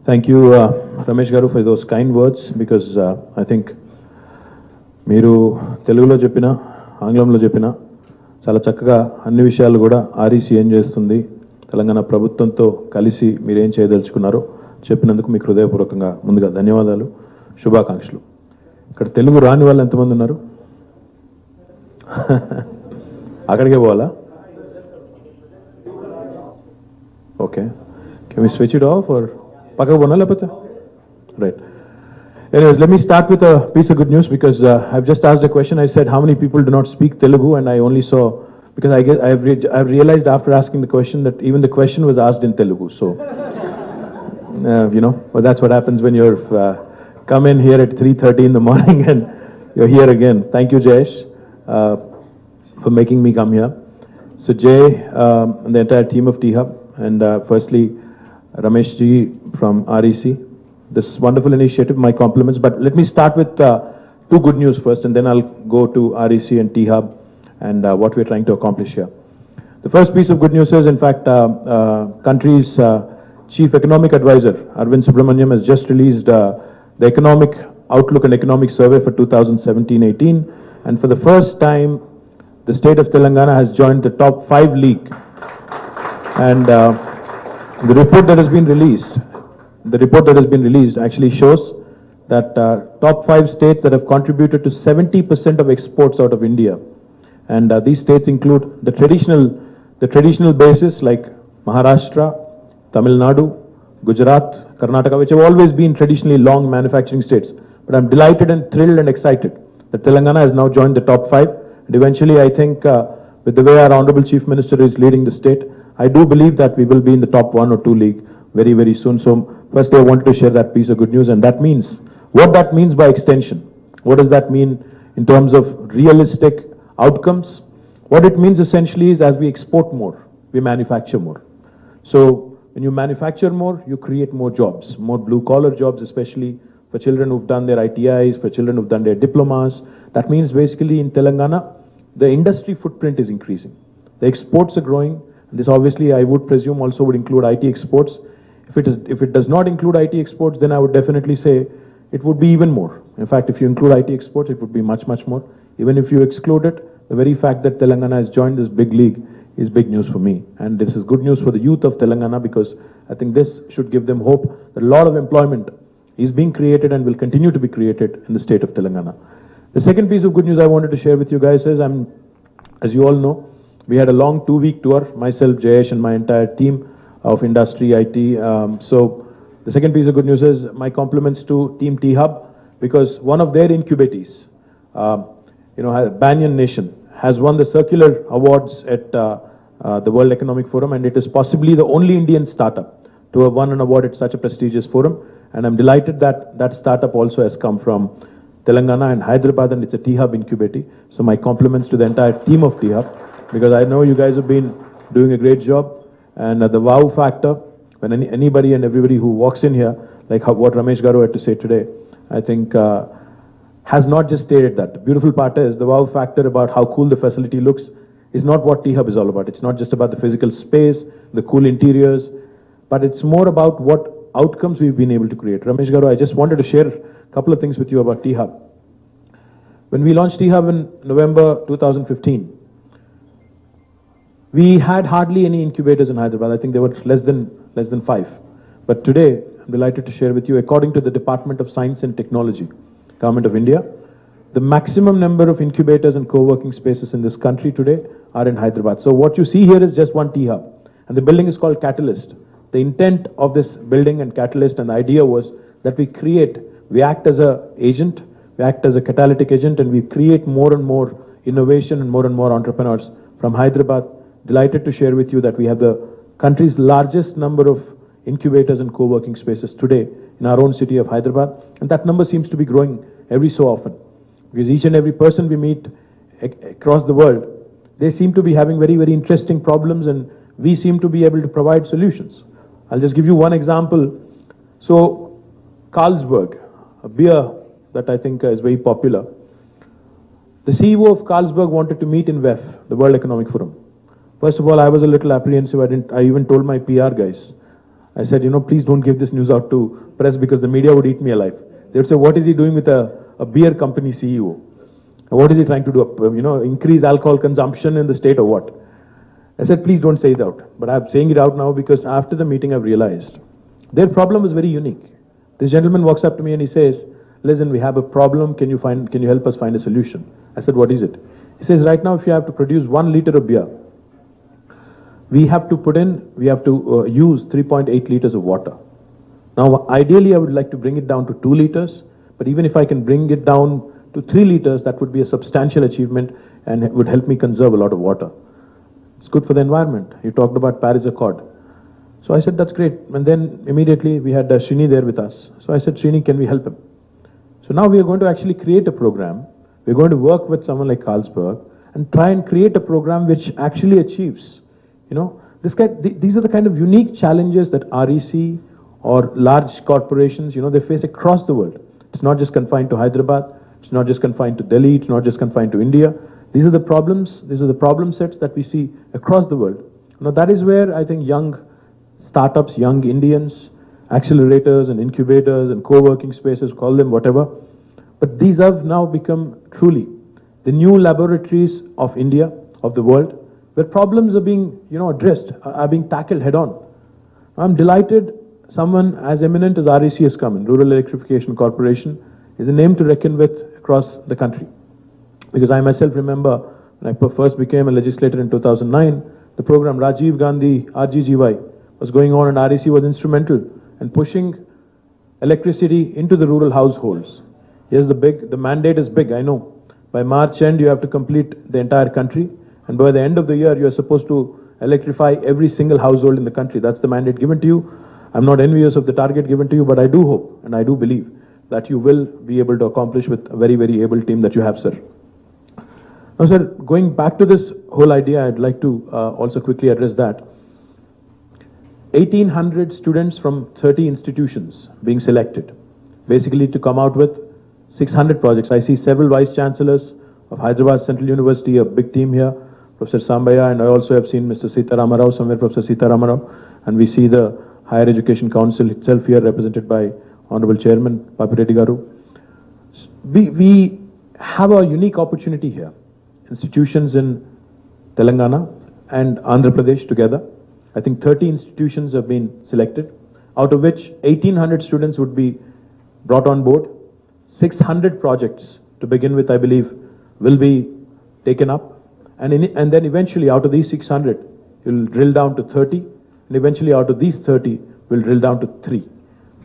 Thank you, Ramesh Garu, for those kind words, because I think మీరు తెలుగులో చెప్పినా ఆంగ్లంలో చెప్పినా చాలా చక్కగా అన్ని విషయాలు కూడా ఆర్ఈసీ ఏం చేస్తుంది, తెలంగాణ ప్రభుత్వంతో కలిసి మీరు ఏం చేయదలుచుకున్నారో చెప్పినందుకు మీకు హృదయపూర్వకంగా ముందుగా ధన్యవాదాలు, శుభాకాంక్షలు. ఇక్కడ తెలుగు రాని వాళ్ళు ఎంతమంది ఉన్నారు? అక్కడికే పోవాలా? Okay, can we switch it off or పక్కకు పోనా లేకపోతే? Right. Anyways, let me start with a piece of good news, because I've just asked a question. I said, how many people do not speak Telugu? And I only saw, because I've realized after asking the question that even the question was asked in Telugu. So, but that's what happens when you're come in here at 3:30 in the morning and you're here again. Thank you, Jayesh, for making me come here. So, Jay and the entire team of T-Hub, and firstly, Ramesh ji from REC. This wonderful initiative, my compliments. But let me start with two good news first, and then I'll go to REC and T-Hub and what we're trying to accomplish here. The first piece of good news is, in fact, country's Chief Economic Advisor, Arvind Subramaniam, has just released the Economic Outlook and Economic Survey for 2017-18. And for the first time, the state of Telangana has joined the top 5 league. And the report that has been released, actually shows that top 5 states that have contributed to 70% of exports out of India. And these states include the traditional bases like Maharashtra, Tamil Nadu, Gujarat, Karnataka, which have always been traditionally long manufacturing states. But I'm delighted and thrilled and excited that Telangana has now joined the top 5. And eventually, I think with the way our Honorable Chief Minister is leading the state, I do believe that we will be in the top 1 or 2 league very, very soon. So firstly, I wanted to share that piece of good news, and that means, what that means by extension. What does that mean in terms of realistic outcomes? What it means essentially is, as we export more, we manufacture more. So when you manufacture more, you create more jobs, more blue-collar jobs, especially for children who've done their ITIs, for children who've done their diplomas. That means basically in Telangana, the industry footprint is increasing. The exports are growing. This obviously, I would presume, also would include IT exports. If it does not include IT exports, then I would definitely say it would be even more. In fact, if you include IT exports, it would be much, much more. Even if you exclude it, the very fact that Telangana has joined this big league is big news for me. And this is good news for the youth of Telangana, because I think this should give them hope that a lot of employment is being created and will continue to be created in the state of Telangana. The second piece of good news I wanted to share with you guys is, as you all know, we had a long 2-week tour, myself, Jayesh, and my entire team of industry, IT. So the second piece of good news is my compliments to Team T-Hub, because one of their incubators, Banyan Nation, has won the Circular Awards at the World Economic Forum, and it is possibly the only Indian startup to have won an award at such a prestigious forum. And I'm delighted that that startup also has come from Telangana and Hyderabad, and it's a T-Hub incubator. So my compliments to the entire team of T-Hub, because I know you guys have been doing a great job. And the wow factor, when anybody and everybody who walks in here, like what Ramesh Garu had to say today, I think has not just stated that. The beautiful part is, the wow factor about how cool the facility looks is not what T-Hub is all about. It's not just about the physical space, the cool interiors, but it's more about what outcomes we've been able to create. Ramesh Garu, I just wanted to share a couple of things with you about T-Hub. When we launched T-Hub in November 2015, we had hardly any incubators in Hyderabad. I think there were less than 5. But today, I'm delighted to share with you, according to the Department of Science and Technology, Government of India, the maximum number of incubators and co-working spaces in this country today are in Hyderabad. So what you see here is just one T-Hub, and the building is called Catalyst. The intent of this building and Catalyst, and the idea was that we act as a agent, we act as a catalytic agent, and we create more and more innovation and more entrepreneurs from Hyderabad. Delighted to share with you that we have the country's largest number of incubators and co-working spaces today in our own city of Hyderabad, and that number seems to be growing every so often, because each and every person we meet across the world, they seem to be having very, very interesting problems, and we seem to be able to provide solutions. I'll just give you one example. So Carlsberg, a beer that I think is very popular, the CEO of Carlsberg wanted to meet in WEF, the World Economic Forum. First of all, I was a little apprehensive. I even told my PR guys. I said, please don't give this news out to press because the media would eat me alive. They would say, what is he doing with a beer company CEO? What is he trying to do? Increase alcohol consumption in the state or what? I said, please don't say it out. But I'm saying it out now because after the meeting I've realized their problem was very unique. This gentleman walks up to me and he says, listen, we have a problem. Can you help us find a solution? I said, what is it? He says, right now if you have to produce 1 liter of beer, we have to use 3.8 liters of water. Now, ideally, I would like to bring it down to 2 liters, but even if I can bring it down to 3 liters, that would be a substantial achievement and it would help me conserve a lot of water. It's good for the environment. You talked about Paris Accord. So I said, that's great. And then immediately we had Srini there with us. So I said, Srini, can we help him? So now we are going to actually create a program. We're going to work with someone like Carlsberg and try and create a program which actually achieves. These are the kind of unique challenges that REC or large corporations, they face across the world. It's not just confined to Hyderabad. It's not just confined to Delhi. It's not just confined to India. These are the problems. These are the problem sets that we see across the world. Now that is where I think young startups, young Indians, accelerators and incubators and co-working spaces, call them whatever. But these have now become truly the new laboratories of India, of the world, where problems are being, addressed, are being tackled head on. I'm delighted someone as eminent as REC has come in. Rural Electrification Corporation is a name to reckon with across the country. Because I myself remember when I first became a legislator in 2009, the program Rajiv Gandhi RGGY was going on and REC was instrumental in pushing electricity into the rural households. Yes, the mandate is big, I know. By March end, you have to complete the entire country. And by the end of the year, you are supposed to electrify every single household in the country. That's the mandate given to you. I'm not envious of the target given to you, but I do hope and I do believe that you will be able to accomplish with a very, very able team that you have, sir. Now, sir, going back to this whole idea, I'd like to also quickly address that. 1,800 students from 30 institutions being selected, basically to come out with 600 projects. I see several vice chancellors of Hyderabad Central University, a big team here, Professor Sambaya, and I also have seen Mr. KT Rama Rao somewhere, Professor KT Rama Rao, and we see the Higher Education Council itself here represented by Honorable Chairman Papireddy Garu. We have a unique opportunity here. Institutions in Telangana and Andhra Pradesh together. I think 30 institutions have been selected, out of which 1,800 students would be brought on board. 600 projects to begin with, I believe, will be taken up. And then eventually out of these 600, you'll drill down to 30. And eventually out of these 30, we'll drill down to 3.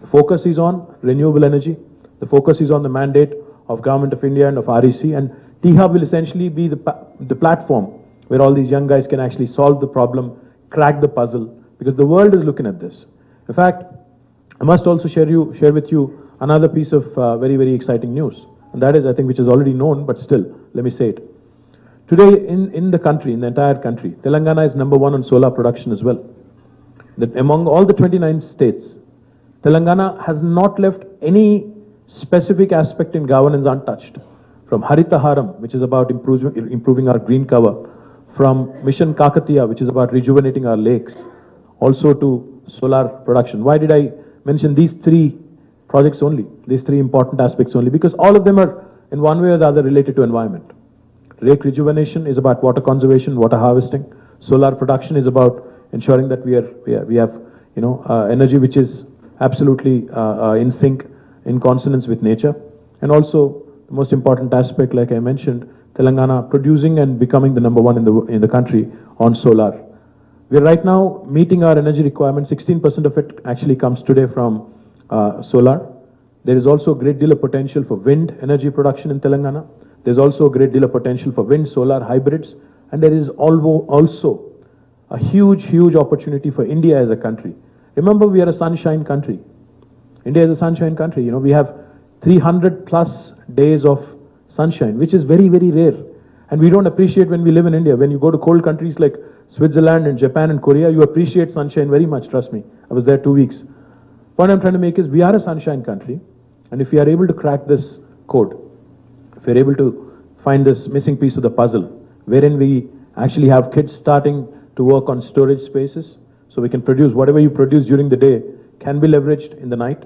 The focus is on renewable energy. The focus is on the mandate of Government of India and of REC. And T-Hub will essentially be the platform where all these young guys can actually solve the problem, crack the puzzle, because the world is looking at this. In fact, I must also share with you another piece of very, very exciting news. And that is, I think, which is already known, but still, let me say it. Today, in the country, in the entire country, Telangana is number 1 on solar production as well. That among all the 29 states, Telangana has not left any specific aspect in governance untouched. From Harita Haram, which is about improving our green cover, from Mission Kakatiya, which is about rejuvenating our lakes, also to solar production. Why did I mention these 3 projects only, these 3 important aspects only? Because all of them are in one way or the other related to environment. Lake rejuvenation is about water conservation, water harvesting. Solar production is about ensuring that we have energy which is absolutely in sync, in consonance with nature. And also the most important aspect, like I mentioned, Telangana producing and becoming the number 1 in the country on solar. We are right now meeting our energy requirement. 16% of it actually comes today from solar. There is also a great deal of potential for wind energy production in Telangana. There's also a great deal of potential for wind, solar, hybrids. And there is also a huge, huge opportunity for India as a country. Remember, we are a sunshine country. India is a sunshine country. We have 300 plus days of sunshine, which is very, very rare. And we don't appreciate when we live in India. When you go to cold countries like Switzerland and Japan and Korea, you appreciate sunshine very much, trust me. I was there 2 weeks. What I'm trying to make is we are a sunshine country. And if we are able to crack this code, if we're able to find this missing piece of the puzzle, wherein we actually have kids starting to work on storage spaces, So we can produce whatever you produce during the day can be leveraged in the night,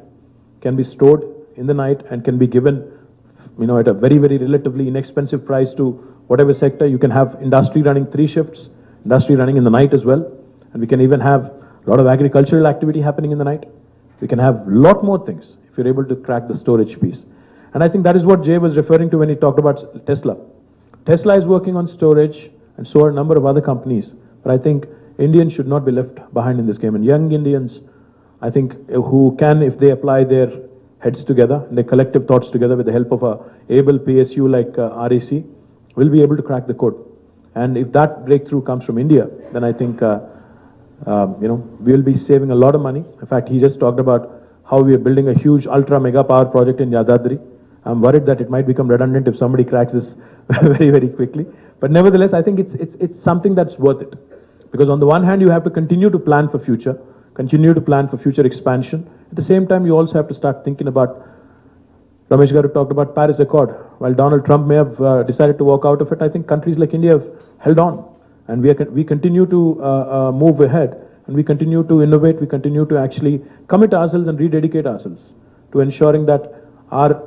can be stored in the night, and can be given, at a very, very relatively inexpensive price to whatever sector. You can have industry running 3 shifts, industry running in the night as well. And we can even have a lot of agricultural activity happening in the night. We can have a lot more things if you're able to crack the storage piece. And I think that is what Jay was referring to when he talked about Tesla. Tesla is working on storage, and so are a number of other companies. But I think Indians should not be left behind in this game. And young Indians, I think, who can, if they apply their heads together, and their collective thoughts together with the help of a able PSU like RAC, will be able to crack the code. And if that breakthrough comes from India, then I think, we will be saving a lot of money. In fact, he just talked about how we are building a huge ultra mega power project in Yadadri. I'm worried that it might become redundant if somebody cracks this very, very quickly. But nevertheless, I think it's something that's worth it. Because on the one hand, you have to continue to plan for future, continue to plan for future expansion. At the same time, you also have to start thinking about, Ramesh Garu talked about Paris Accord. While Donald Trump may have decided to walk out of it, I think countries like India have held on. And we continue to move ahead, and we continue to innovate, we continue to actually commit ourselves and rededicate ourselves to ensuring that our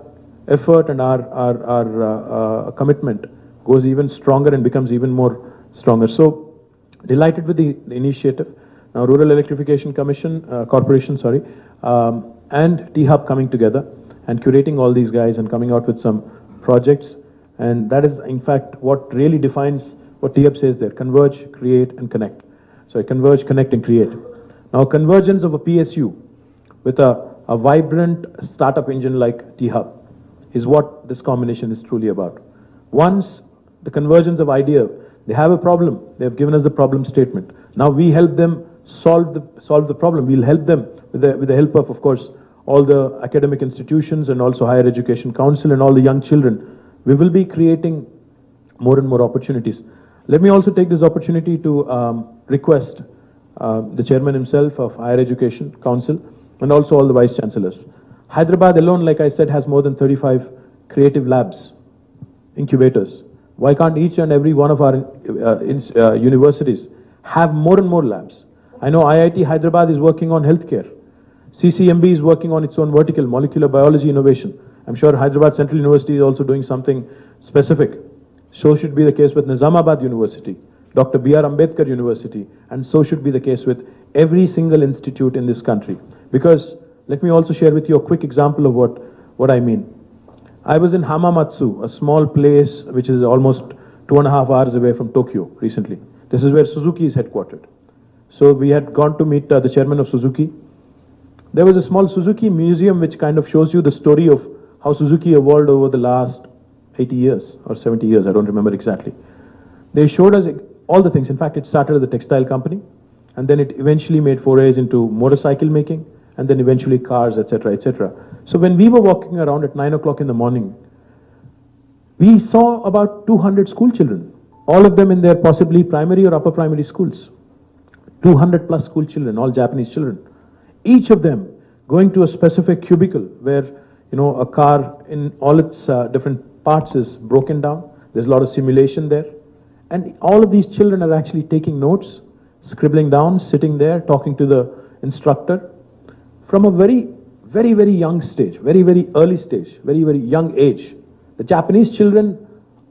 effort and our commitment goes even stronger and becomes even more stronger. So, delighted with the initiative. Now, Rural Electrification Corporation, and T-Hub coming together and curating all these guys and coming out with some projects. And that is, in fact, what really defines what T-Hub says there: converge, create, and connect. So, converge, connect, and create. Now, convergence of a PSU with a vibrant startup engine like T-Hub is what this combination is truly about. Once the convergence of idea, they have a problem, they have given us the problem statement. Now we help them solve the problem. We'll help them with the help of course, all the academic institutions and also Higher Education Council and all the young children. We will be creating more and more opportunities. Let me also take this opportunity to request the chairman himself of Higher Education Council and also all the vice chancellors. Hyderabad alone, like I said, has more than 35 creative labs, incubators. Why can't each and every one of our universities have more and more labs? I know IIT Hyderabad is working on healthcare. CCMB is working on its own vertical, molecular biology innovation. I'm sure Hyderabad Central University is also doing something specific. So should be the case with Nizamabad University, Dr. B.R. Ambedkar University, and so should be the case with every single institute in this country. Because let me also share with you a quick example of what I mean. I was in Hamamatsu, a small place which is almost 2.5 hours away from Tokyo recently. This is where Suzuki is headquartered. So we had gone to meet the chairman of Suzuki. There was a small Suzuki museum which kind of shows you the story of how Suzuki evolved over the last 80 years or 70 years, I don't remember exactly. They showed us all the things. In fact, it started as a textile company, and then it eventually made forays into motorcycle making, and then eventually cars, etc., etc. So when we were walking around at 9 o'clock in the morning, we saw about 200 school children, all of them in their possibly primary or upper primary schools. 200 plus school children, all Japanese children. Each of them going to a specific cubicle where, a car in all its different parts is broken down. There's a lot of simulation there. And all of these children are actually taking notes, scribbling down, sitting there, talking to the instructor. From a very, very, very young stage, very, very early stage, very, very young age, the Japanese children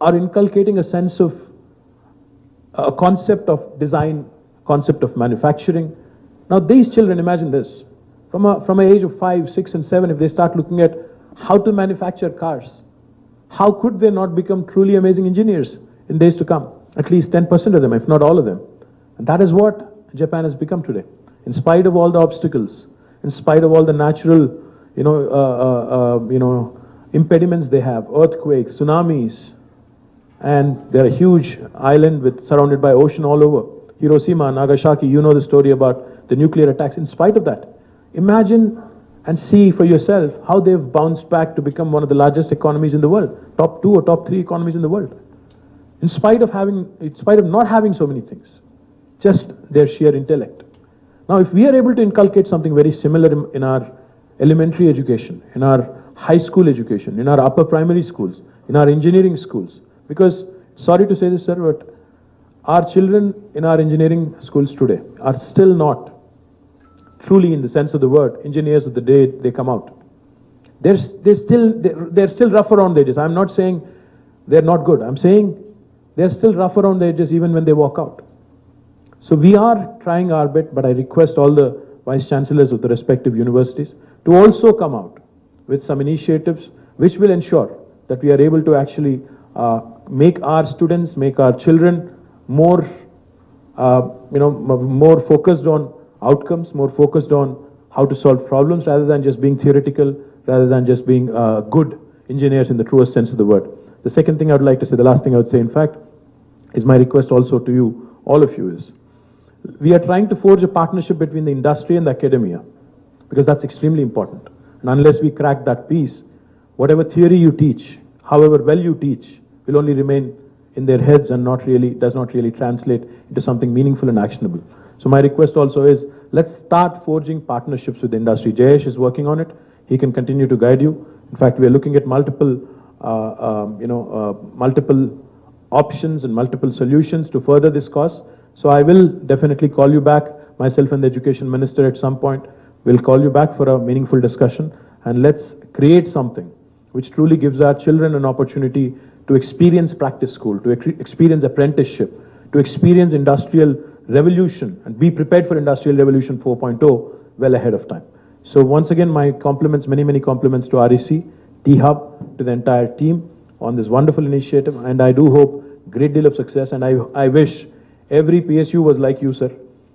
are inculcating a sense of a concept of design, concept of manufacturing. Now these children, imagine this, from an age of 5, 6, and 7, if they start looking at how to manufacture cars, how could they not become truly amazing engineers in days to come? At least 10% of them, if not all of them. And that is what Japan has become today. In spite of all the obstacles, in spite of all the natural, impediments they have, earthquakes, tsunamis, and they're a huge island surrounded by ocean all over. Hiroshima, Nagasaki, you know the story about the nuclear attacks. In spite of that, imagine and see for yourself how they've bounced back to become one of the largest economies in the world, top 2 or top 3 economies in the world. In spite of not having so many things, just their sheer intellect. Now, if we are able to inculcate something very similar in our elementary education, in our high school education, in our upper primary schools, in our engineering schools, because, sorry to say this, sir, but our children in our engineering schools today are still not truly in the sense of the word, engineers of the day they come out. They're still rough around the edges. I'm not saying they're not good. I'm saying they're still rough around the edges even when they walk out. So we are trying our bit, but I request all the vice chancellors of the respective universities to also come out with some initiatives which will ensure that we are able to actually make our students, make our children more, more focused on outcomes, more focused on how to solve problems rather than just being theoretical, rather than just being good engineers in the truest sense of the word. The second thing I would like to say, the last thing I would say in fact, is my request also to you, all of you, is we are trying to forge a partnership between the industry and the academia, because that's extremely important. And unless we crack that piece, whatever theory you teach, however well you teach, will only remain in their heads and does not really translate into something meaningful and actionable. So my request also is, let's start forging partnerships with the industry. Jayesh is working on it. He can continue to guide you. In fact, we are looking at multiple options and multiple solutions to further this cause. So I will definitely call you back, myself and the Education Minister at some point. We'll call you back for a meaningful discussion, and let's create something which truly gives our children an opportunity to experience practice school, to experience apprenticeship, to experience industrial revolution and be prepared for Industrial Revolution 4.0 well ahead of time. So once again, my compliments, many compliments to REC, T-Hub, to the entire team on this wonderful initiative, and I do hope great deal of success, and I wish every PSU was like you, sir.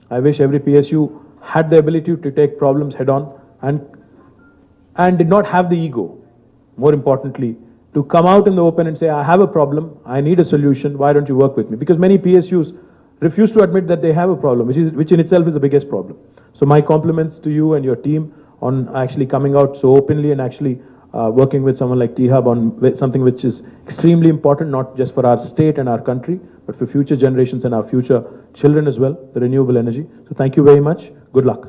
I wish every PSU had the ability to take problems head on and did not have the ego, more importantly, to come out in the open and say, I have a problem, I need a solution, why don't you work with me? Because many PSUs refuse to admit that they have a problem, which in itself is the biggest problem. So my compliments to you and your team on actually coming out so openly and actually working with someone like T-Hub on something which is extremely important, not just for our state and our country, but for future generations and our future children as well, the renewable energy. So thank you very much. Good luck.